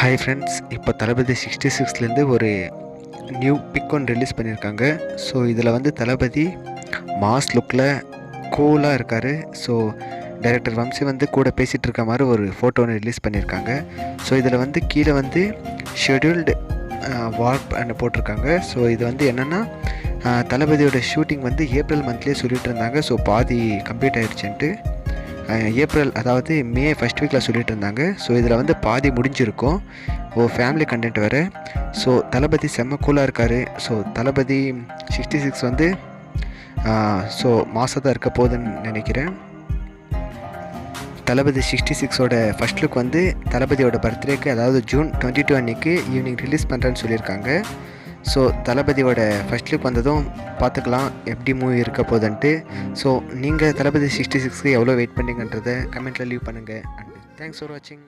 Hi friends, இப்போ தளபதி 66லேருந்து ஒரு new big ஒன்று ரிலீஸ் பண்ணியிருக்காங்க. ஸோ இதில் வந்து தளபதி மாஸ் லுக்கில் கூலாக இருக்கார். ஸோ டைரக்டர் வம்சி வந்து கூட பேசிகிட்டு இருக்க மாதிரி ஒரு ஃபோட்டோ ஒன்று ரிலீஸ் பண்ணியிருக்காங்க. ஸோ இதில் வந்து கீழே வந்து ஷெட்யூல்டு வார்ப் போட்டிருக்காங்க. ஸோ இது வந்து என்னென்னா தளபதியோட ஷூட்டிங் வந்து ஏப்ரல் மந்த்லேயே சொல்லிட்டு இருந்தாங்க. ஸோ பாதி கம்ப்ளீட் ஆகிடுச்சுன்ட்டு ஏப்ரல் அதாவது மே ஃபஸ்ட் வீக்கில் சொல்லிட்டு இருந்தாங்க. ஸோ இதில் வந்து பாதி முடிஞ்சிருக்கும். ஃபேமிலி கண்டென்ட் வேறு. ஸோ தளபதி செம்ம கூலாக இருக்கார். ஸோ தளபதி 66 வந்து ஸோ மாதம் தான் இருக்க போகுதுன்னு நினைக்கிறேன். தளபதி 66ஓட ஃபஸ்ட் லுக் வந்து தளபதியோட பர்த்டேக்கு, அதாவது ஜூன் 22 அன்றைக்கி ஈவினிங் ரிலீஸ் பண்ணுறேன்னு சொல்லியிருக்காங்க. ஸோ தளபதியோட ஃபஸ்ட் லுக் வந்ததும் பார்த்துக்கலாம் எப்படி மூவி இருக்க போகுதுன்ட்டு. ஸோ நீங்கள் தளபதி 66க்கு எவ்வளோ வெயிட் பண்ணிங்கன்றதை கமெண்ட்டில் லீவ் பண்ணுங்கள். அண்ட் தேங்க்ஸ் ஃபார் வாட்சிங்.